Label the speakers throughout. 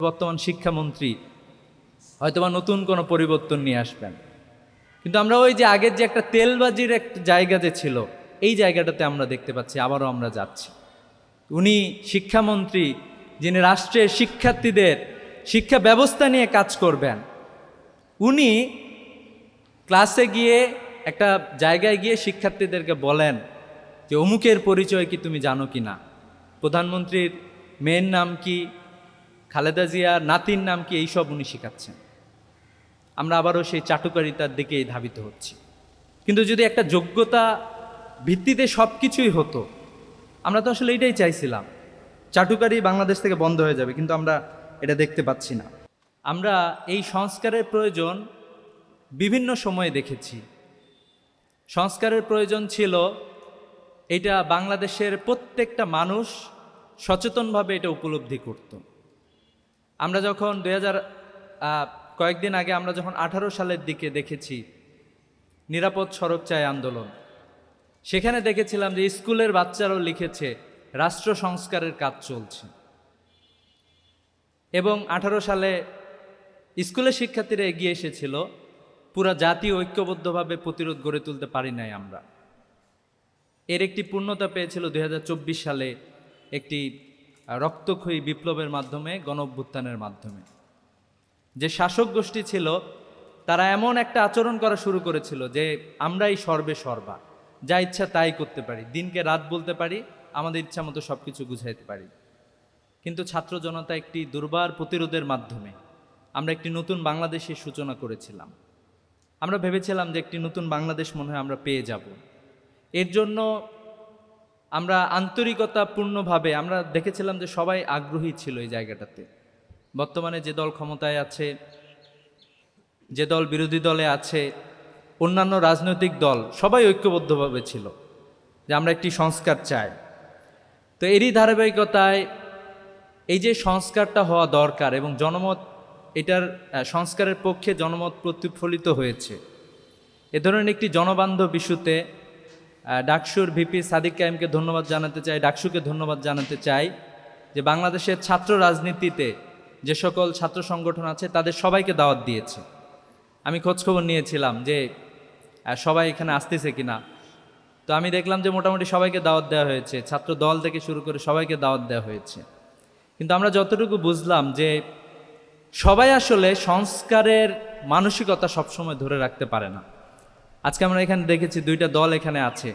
Speaker 1: বর্তমান শিক্ষামন্ত্রী হয়তোবা নতুন কোনো পরিবর্তন নিয়ে আসবেন, কিন্তু আমরা ওই যে আগের যে একটা তেলবাজির একটা জায়গা যে ছিল, এই জায়গাটাতে আমরা দেখতে পাচ্ছি আবারও আমরা যাচ্ছি। উনি শিক্ষামন্ত্রী, যিনি রাষ্ট্রের শিক্ষার্থীদের শিক্ষা ব্যবস্থা নিয়ে কাজ করবেন, উনি ক্লাসে গিয়ে একটা জায়গায় গিয়ে শিক্ষার্থীদেরকে বলেন যে অমুকের পরিচয় কি তুমি জানো কি না, প্রধানমন্ত্রীর মেয়ের নাম কি, খালেদা জিয়ার নাতির নাম কি, এইসব উনি শেখাচ্ছেন। আমরা আবারও সেই চাটুকারিতার দিকেই ধাবিত হচ্ছি। কিন্তু যদি একটা যোগ্যতা ভিত্তিতে সব কিছুই হতো, আমরা তো আসলে এটাই চাইছিলাম, চাটুকারি বাংলাদেশ থেকে বন্ধ হয়ে যাবে, কিন্তু আমরা এটা দেখতে পাচ্ছি না। আমরা এই সংস্কারের প্রয়োজন বিভিন্ন সময়ে দেখেছি। সংস্কারের প্রয়োজন ছিল, এটা বাংলাদেশের প্রত্যেকটা মানুষ সচেতনভাবে এটা উপলব্ধি করত। আমরা যখন কয়েকদিন আগে আমরা যখন 18 সালের দিকে দেখেছি নিরাপদ সড়ক চাই আন্দোলন, সেখানে দেখেছিলাম যে স্কুলের বাচ্চারাও লিখেছে রাষ্ট্র সংস্কারের কাজ চলছে। এবং 18 সালে স্কুলের শিক্ষার্থীরা এগিয়ে এসেছিল, পুরা জাতি ঐক্যবদ্ধভাবে প্রতিরোধ গড়ে তুলতে পারি নাই আমরা। এর একটি পূর্ণতা পেয়েছিল 2024 সালে একটি রক্তক্ষয়ী বিপ্লবের মাধ্যমে, গণঅভ্যুত্থানের মাধ্যমে। যে শাসক গোষ্ঠী ছিল, তারা এমন একটা আচরণ করা শুরু করেছিল যে আমরাই সর্বে সর্বা, যা ইচ্ছা তাই করতে পারি, দিনকে রাত বলতে পারি, আমাদের ইচ্ছা মতো সব কিছু বুঝাইতে পারি। কিন্তু ছাত্র জনতা একটি দুর্বার প্রতিরোধের মাধ্যমে আমরা একটি নতুন বাংলাদেশের সূচনা করেছিলাম। আমরা ভেবেছিলাম যে একটি নতুন বাংলাদেশ মনে হয় আমরা পেয়ে যাব। এর জন্য আমরা আন্তরিকতাপূর্ণভাবে আমরা দেখেছিলাম যে সবাই আগ্রহী ছিল এই জায়গাটাতে। বর্তমানে যে দল ক্ষমতায় আছে, যে দল বিরোধী দলে আছে, অন্যান্য রাজনৈতিক দল, সবাই ঐক্যবদ্ধভাবে ছিল যে আমরা একটি সংস্কার চাই। তো এরই ধারাবাহিকতায় এই যে সংস্কারটা হওয়া দরকার এবং জনমত, এটার সংস্কারের পক্ষে জনমত প্রতিফলিত হয়েছে। এ ধরনের একটি জনবান্ধব ইস্যুতে ডাকসুর ভিপি সাদিক কায়েমকে ধন্যবাদ জানাতে চাই, ডাকসুকে ধন্যবাদ জানাতে চাই যে বাংলাদেশের ছাত্র রাজনীতিতে যে সকল ছাত্র সংগঠন আছে তাদের সবাইকে দাওয়াত দিয়েছে। আমি খোঁজখবর নিয়েছিলাম যে সবাই এখানে আসতেছে কিনা, তো আমি দেখলাম যে মোটামুটি সবাইকে দাওয়াত দেওয়া হয়েছে, ছাত্র দল থেকে শুরু করে সবাইকে দাওয়াত দেওয়া হয়েছে। কিন্তু আমরা যতটুকু বুঝলাম যে সবাই আসলে সংস্কারের মানসিকতা সবসময় ধরে রাখতে পারে না। আজকে আমরা এখানে দেখেছি দুইটা দল এখানে আছে,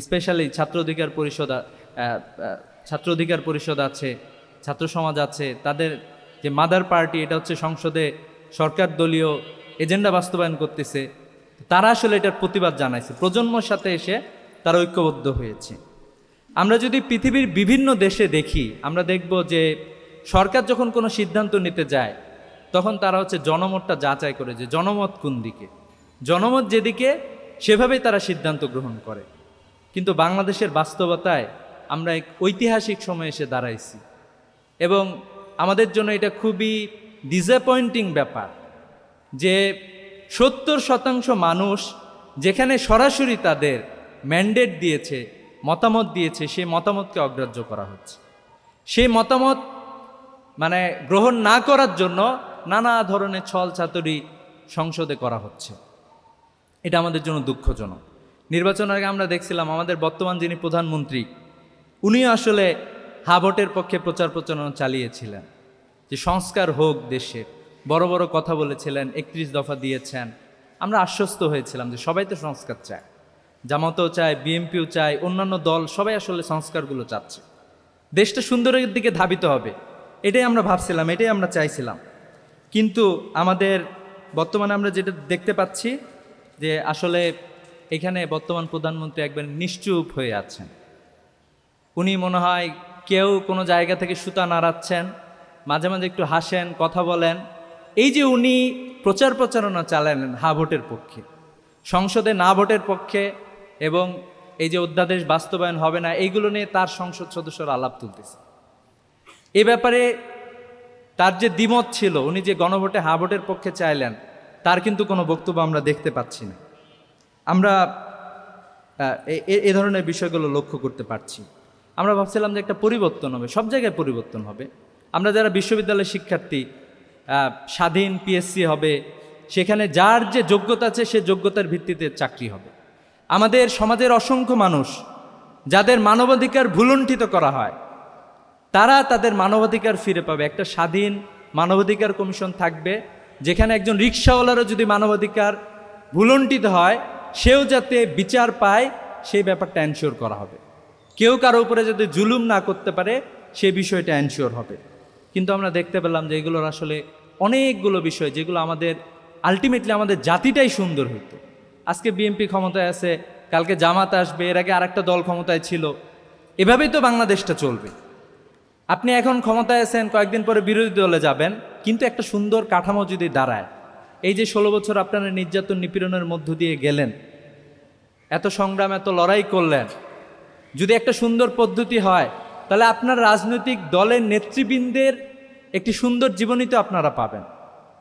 Speaker 1: স্পেশালি ছাত্র অধিকার পরিষদ আছে, ছাত্র সমাজ আছে, তাদের যে মাদার পার্টি, এটা হচ্ছে সংসদে সরকার দলীয় এজেন্ডা বাস্তবায়ন করতেছে, তারা আসলে এটার প্রতিবাদ জানাইছে, প্রজন্মের সাথে এসে তারা ঐক্যবদ্ধ হয়েছে। আমরা যদি পৃথিবীর বিভিন্ন দেশে দেখি, আমরা দেখব যে সরকার যখন কোনো সিদ্ধান্ত নিতে যায়, তখন তারা হচ্ছে জনমতটা যাচাই করে যে জনমত কোন দিকে, জনমত যেদিকে সেভাবেই তারা সিদ্ধান্ত গ্রহণ করে। কিন্তু বাংলাদেশের বাস্তবতায় আমরা এক ঐতিহাসিক সময়ে এসে দাঁড়াইছি এবং আমাদের জন্য এটা খুবই ডিসঅ্যাপয়েন্টিং ব্যাপার যে 70% মানুষ যেখানে সরাসরি তাদের ম্যান্ডেট দিয়েছে, মতামত দিয়েছে, সেই মতামতকে অগ্রাহ্য করা হচ্ছে। সেই মতামত মানে গ্রহণ না করার জন্য নানা ধরনের ছল চাতুরি সংসদে করা হচ্ছে। এটা আমাদের জন্য দুঃখজনক। নির্বাচনের আগে আমরা দেখছিলাম আমাদের বর্তমান যিনি প্রধানমন্ত্রী, উনিও আসলে হা ভোটের পক্ষে প্রচার প্রচারণা চালিয়েছিলেন যে সংস্কার হোক দেশে, বড় বড় কথা বলেছিলেন, 31 দফা দিয়েছেন। আমরা আশ্বস্ত হয়েছিলাম যে সবাই তো সংস্কার চায়, জামাতও চায়, বিএনপিও চায়, অন্যান্য দল সবাই আসলে সংস্কারগুলো চাচ্ছে, দেশটা সুন্দরের দিকে ধাবিত হবে, এটাই আমরা ভাবছিলাম, এটাই আমরা চাইছিলাম। কিন্তু আমাদের বর্তমানে আমরা যেটা দেখতে পাচ্ছি যে আসলে এখানে বর্তমান প্রধানমন্ত্রী একবার নিশ্চুপ হয়ে আছেন। উনি মনে হয় কেউ কোনো জায়গা থেকে সুতা নাড়াচ্ছেন, মাঝে মাঝে একটু হাসেন, কথা বলেন। এই যে উনি প্রচার প্রচারণা চালালেন হা ভোটের পক্ষে, সংসদে না ভোটের পক্ষে, এবং এই যে অধ্যাদেশ বাস্তবায়ন হবে না, এইগুলো নিয়ে তার সংসদ সদস্যরা আলাপ তুলতেছে। এ ব্যাপারে তার যে দ্বিমত ছিল, উনি যে গণভোটে হা ভোটের পক্ষে চাইলেন, তার কিন্তু কোনো বক্তব্য আমরা দেখতে পাচ্ছি না। আমরা এ ধরনের বিষয়গুলো লক্ষ্য করতে পারছি। আমরা ভাবছিলাম যে একটা পরিবর্তন হবে, সব জায়গায় পরিবর্তন হবে, আমরা যারা বিশ্ববিদ্যালয়ের শিক্ষার্থী, স্বাধীন পিএসসি হবে, সেখানে যার যে যোগ্যতা আছে সে যোগ্যতার ভিত্তিতে চাকরি হবে। আমাদের সমাজের অসংখ্য মানুষ যাদের মানবাধিকার ভুলুণ্ঠিত করা হয়, তারা তাদের মানবাধিকার ফিরে পাবে। একটা স্বাধীন মানবাধিকার কমিশন থাকবে, যেখানে একজন রিকশাওয়ালারও যদি মানবাধিকার ভুলুণ্ঠিত হয়, সেও যাতে বিচার পায় সেই ব্যাপারটা এনশিওর করা হবে। কেউ কারো উপরে যাতে জুলুম না করতে পারে সেই বিষয়টা এনশিওর হবে। কিন্তু আমরা দেখতে পেলাম যে এগুলোর আসলে অনেকগুলো বিষয় যেগুলো আমাদের আলটিমেটলি আমাদের জাতিটাই সুন্দর হইতো। আজকে বিএনপি ক্ষমতায় আছে, কালকে জামাত আসবে, এর আগে আরেকটা দল ক্ষমতায় ছিল। এভাবেই তো বাংলাদেশটা চলবে। আপনি এখন ক্ষমতায় আছেন, কয়েকদিন পরে বিরোধী দলে যাবেন, কিন্তু একটা সুন্দর কাঠামো যদি দাঁড়ায়, এই যে 16 বছর আপনারা নির্যাতন নিপীড়নের মধ্য দিয়ে গেলেন, এত সংগ্রাম এত লড়াই করলেন, যদি একটা সুন্দর পদ্ধতি হয়, তাহলে আপনার রাজনৈতিক দলের নেতৃবৃন্দের একটি সুন্দর জীবনী তো আপনারা পাবেন।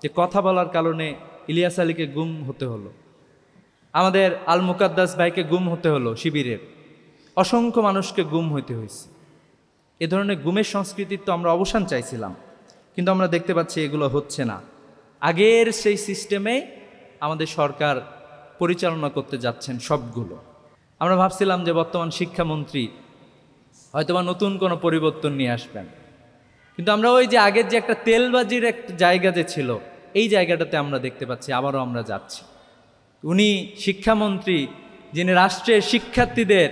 Speaker 1: যে কথা বলার কারণে ইলিয়াস আলীকে গুম হতে হলো, আমাদের আল মুকাদ্দাস ভাইকে গুম হতে হলো, শিবিরের অসংখ্য মানুষকে গুম হইতে হয়েছে। এ ধরনের গুমের সংস্কৃতির তো আমরা অবসান চাইছিলাম, কিন্তু আমরা দেখতে পাচ্ছি এগুলো হচ্ছে না। আগের সেই সিস্টেমে আমাদের সরকার পরিচালনা করতে যাচ্ছেন সবগুলো। আমরা ভাবছিলাম যে বর্তমান শিক্ষামন্ত্রী হয়তোবা নতুন কোনো পরিবর্তন নিয়ে আসবেন, কিন্তু আমরা ওই যে আগের যে একটা তেলবাজির একটা জায়গা যে ছিল, এই জায়গাটাতে আমরা দেখতে পাচ্ছি আবারও আমরা যাচ্ছি। উনি শিক্ষামন্ত্রী, যিনি রাষ্ট্রের শিক্ষার্থীদের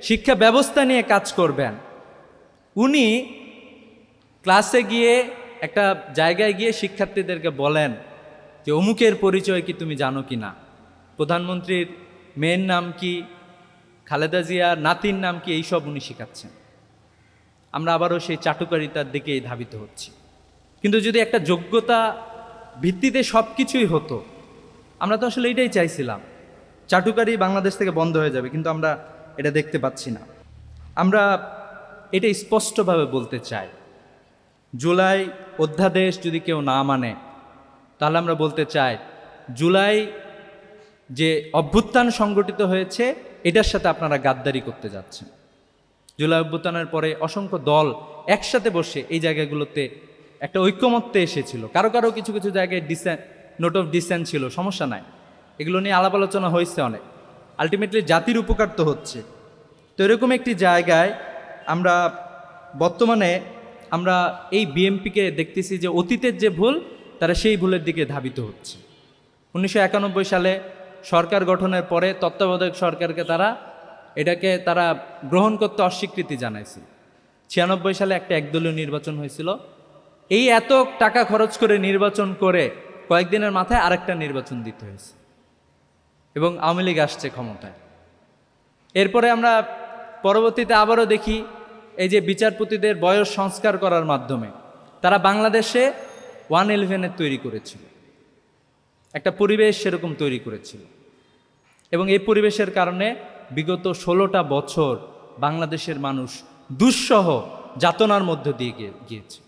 Speaker 1: শিক্ষা ব্যবস্থা নিয়ে কাজ করবেন, উনি ক্লাসে গিয়ে একটা জায়গায় গিয়ে শিক্ষার্থীদেরকে বলেন যে অমুকের পরিচয় কি তুমি জানো কি না, প্রধানমন্ত্রীর মেয়ের নাম কি, খালেদা জিয়ার নাতির নাম কি, এইসব উনি শেখাচ্ছেন। আমরা আবারও সেই চাটুকারিতার দিকেই ধাবিত হচ্ছি। কিন্তু যদি একটা যোগ্যতা ভিত্তিতে সব কিছুই হতো, আমরা তো আসলে এটাই চাইছিলাম। চাটুকারি বাংলাদেশ থেকে বন্ধ হয়ে যাবে, কিন্তু আমরা এটা দেখতে পাচ্ছি না। আমরা এটা স্পষ্টভাবে বলতে চাই, জুলাই অধ্যাদেশ যদি কেউ না মানে, তাহলে আমরা বলতে চাই জুলাই যে অভ্যুত্থান সংগঠিত হয়েছে এটার সাথে আপনারা গাদ্দারি করতে যাচ্ছেন। জুলাই অভ্যুত্থানের পরে অসংখ্য দল একসাথে বসে এই জায়গাগুলোতে একটা ঐক্যমত্যে এসেছিল। কারো কারো কিছু কিছু জায়গায় নোট অফ ডিসেন্ট ছিল, সমস্যা নাই, এগুলো নিয়ে আলাপ আলোচনা হয়েছে অনেক। আলটিমেটলি জাতির উপকার তো হচ্ছে। তো এরকম একটি জায়গায় আমরা বর্তমানে আমরা এই বিএনপিকে দেখতেছি যে অতীতের যে ভুল, তারা সেই ভুলের দিকে ধাবিত হচ্ছে। 1991 সালে সরকার গঠনের পরে তত্ত্বাবধায়ক সরকারকে এটাকে তারা গ্রহণ করতে অস্বীকৃতি জানাইছিল। 96 সালে একটা একদলীয় নির্বাচন হয়েছিল। এই এত টাকা খরচ করে নির্বাচন করে কয়েকদিনের মাথায় আরেকটা নির্বাচন দিতে হয়েছে, এবং আওয়ামী লীগ আসছে ক্ষমতায়। এরপরে আমরা পরবর্তীতে আবারও দেখি এই যে বিচারপতিদের বয়স সংস্কার করার মাধ্যমে তারা বাংলাদেশে 111 তৈরি করেছিল, একটা পরিবেশ সেরকম তৈরি করেছিল, এবং এই পরিবেশের কারণে বিগত 16টা বছর বাংলাদেশের মানুষ দুঃসহ যাতনার মধ্য দিয়ে গিয়েছে।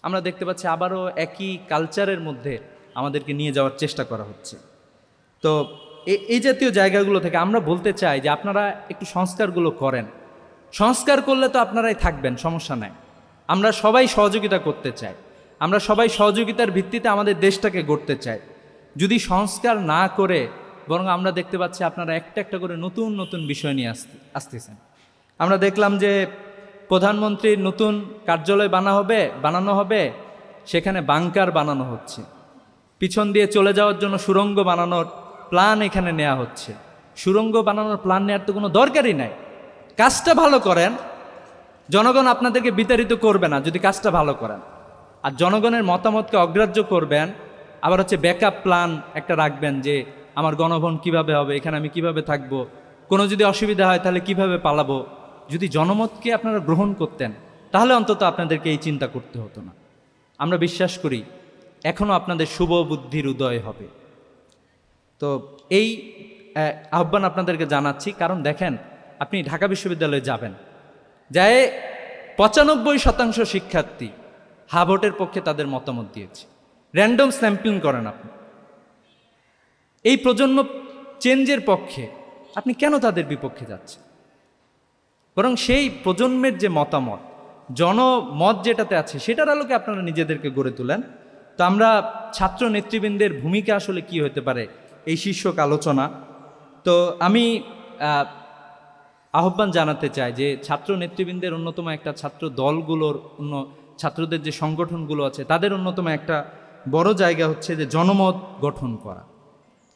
Speaker 1: আমরা দেখতে পাচ্ছি আবারও একই কালচারের মধ্যে আমাদেরকে নিয়ে যাওয়ার চেষ্টা করা হচ্ছে। তো এই জাতীয় জায়গাগুলো থেকে আমরা বলতে চাই যে আপনারা একটু সংস্কারগুলো করেন। সংস্কার করলে তো আপনারাই থাকবেন, সমস্যা নাই। আমরা সবাই সহযোগিতা করতে চাই, আমরা সবাই সহযোগিতার ভিত্তিতে আমাদের দেশটাকে গড়তে চাই। যদি সংস্কার না করে বরং আমরা দেখতে পাচ্ছি আপনারা একটা একটা করে নতুন নতুন বিষয় নিয়ে আসতেছেন। আমরা দেখলাম যে প্রধানমন্ত্রীর নতুন কার্যালয় বানানো হবে, সেখানে বাংকার বানানো হচ্ছে, পিছন দিয়ে চলে যাওয়ার জন্য সুড়ঙ্গ বানানোর প্ল্যান এখানে নেওয়া হচ্ছে। সুড়ঙ্গ বানানোর প্ল্যান নেওয়ার তো কোনো দরকারই নাই। কাজটা ভালো করেন, জনগণ আপনাদেরকে বিতাড়িত করবে না যদি কাজটা ভালো করেন। আর জনগণের মতামতকে অগ্রাহ্য করবেন, আবার হচ্ছে ব্যাকআপ প্ল্যান একটা রাখবেন যে আমার গণভবন কিভাবে হবে, এখানে আমি কিভাবে থাকবো, কোনো যদি অসুবিধা হয় তাহলে কিভাবে পালাবো। যদি জনমতকে আপনারা গ্রহণ করতেন তাহলে অন্তত আপনাদেরকে এই চিন্তা করতে হতো না। আমরা বিশ্বাস করি এখনও আপনাদের শুভ বুদ্ধির উদয় হবে। তো এই আহ্বান আপনাদেরকে জানাচ্ছি, কারণ দেখেন আপনি ঢাকা বিশ্ববিদ্যালয়ে যাবেন, যায় 95% শিক্ষার্থী হা ভোটের পক্ষে তাদের মতামত দিয়েছে। র্যান্ডম স্যাম্পলিং করেন আপনি, এই প্রজন্ম চেঞ্জের পক্ষে, আপনি কেন তাদের বিপক্ষে যাচ্ছেন? বরং সেই প্রজন্মের যে মতামত, জনমত যেটাতে আছে সেটার আলোকে আপনারা নিজেদেরকে গড়ে তোলেন। তো আমরা ছাত্র নেতৃবৃন্দের ভূমিকা আসলে কি হতে পারে এই শীর্ষক আলোচনা। তো আমি আহ্বান জানাতে চাই যে ছাত্র নেতৃবৃন্দের অন্যতম একটা ছাত্র দলগুলোর ছাত্রদের যে সংগঠনগুলো আছে তাদের অন্যতম একটা বড় জায়গা হচ্ছে যে জনমত গঠন করা।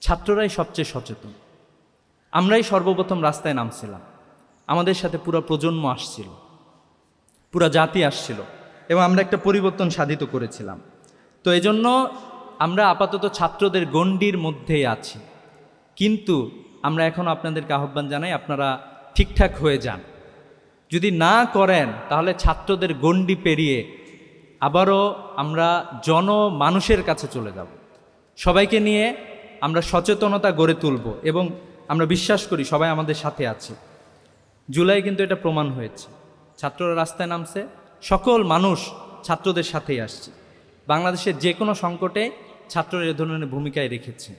Speaker 1: ছাত্ররাই সবচেয়ে সচেতন। আমরাই সর্বপ্রথম রাস্তায় নামছিলাম, আমাদের সাথে পুরো প্রজন্ম আসছিল, পুরা জাতি আসছিল এবং আমরা একটা পরিবর্তন সাধিত করেছিলাম। তো এজন্য আমরা আপাতত ছাত্রদের গণ্ডির মধ্যেই আছি, কিন্তু আমরা এখন আপনাদেরকে আহ্বান জানাই আপনারা ঠিকঠাক হয়ে যান। যদি না করেন তাহলে ছাত্রদের গণ্ডি পেরিয়ে আবারও আমরা মানুষের কাছে চলে যাব। সবাইকে নিয়ে আমরা সচেতনতা গড়ে তুলব এবং আমরা বিশ্বাস করি সবাই আমাদের সাথে আছে। জুলাই কিন্তু এটা প্রমাণ হয়েছে, ছাত্ররা রাস্তায় নামছে, সকল মানুষ ছাত্রদের সাথেই আসছে। বাংলাদেশের যে কোনো সংকটে ছাত্ররা এ ধরনের ভূমিকায় রেখেছে।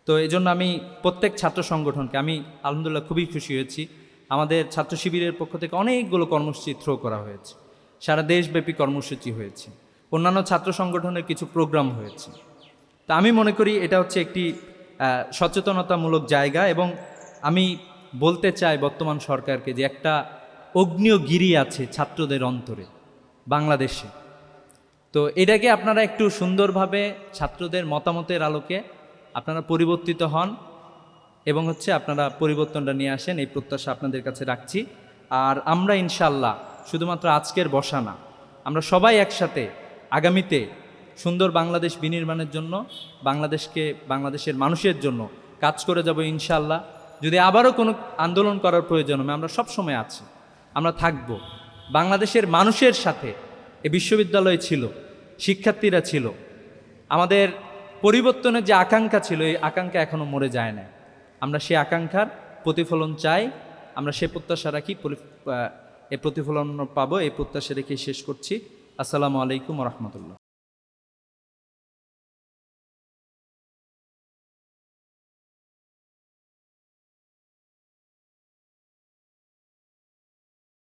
Speaker 1: তো এই জন্য আমি প্রত্যেক ছাত্র সংগঠনকে আমি আলহামদুলিল্লাহ খুবই খুশি হয়েছি। আমাদের ছাত্র শিবিরের পক্ষ থেকে অনেকগুলো কর্মসূচি থ্রো করা হয়েছে, সারা দেশব্যাপী কর্মসূচি হয়েছে, অন্যান্য ছাত্র সংগঠনের কিছু প্রোগ্রাম হয়েছে। তা আমি মনে করি এটা হচ্ছে একটি সচেতনতামূলক জায়গা এবং আমি বলতে চাই বর্তমান সরকারকে যে একটা অগ্নিয়গিরি আছে ছাত্রদের অন্তরে বাংলাদেশে। তো এটাকে আপনারা একটু সুন্দরভাবে ছাত্রদের মতামতের আলোকে আপনারা পরিবর্তিত হন এবং আপনারা পরিবর্তনটা নিয়ে আসেন, এই প্রত্যাশা আপনাদের কাছে রাখছি। আর আমরা ইনশাল্লাহ শুধুমাত্র আজকের বসা না, আমরা সবাই একসাথে আগামীতে সুন্দর বাংলাদেশ বিনির্মাণের জন্য, বাংলাদেশের মানুষের জন্য কাজ করে যাব ইনশাল্লাহ। যদি আবারও কোনো আন্দোলন করার প্রয়োজন হবে আমরা সবসময় আছি, আমরা থাকব। বাংলাদেশের মানুষের সাথে এ বিশ্ববিদ্যালয় ছিল, শিক্ষার্থীরা ছিল, আমাদের পরিবর্তনের যে আকাঙ্ক্ষা ছিল এই আকাঙ্ক্ষা এখনও মরে যায় না। আমরা সেই আকাঙ্ক্ষার প্রতিফলন চাই, আমরা সে প্রত্যাশা রাখি, এই প্রতিফলন পাবো এই প্রত্যাশা রেখে শেষ করছি। আসসালামু আলাইকুম ওয়া রাহমাতুল্লাহ।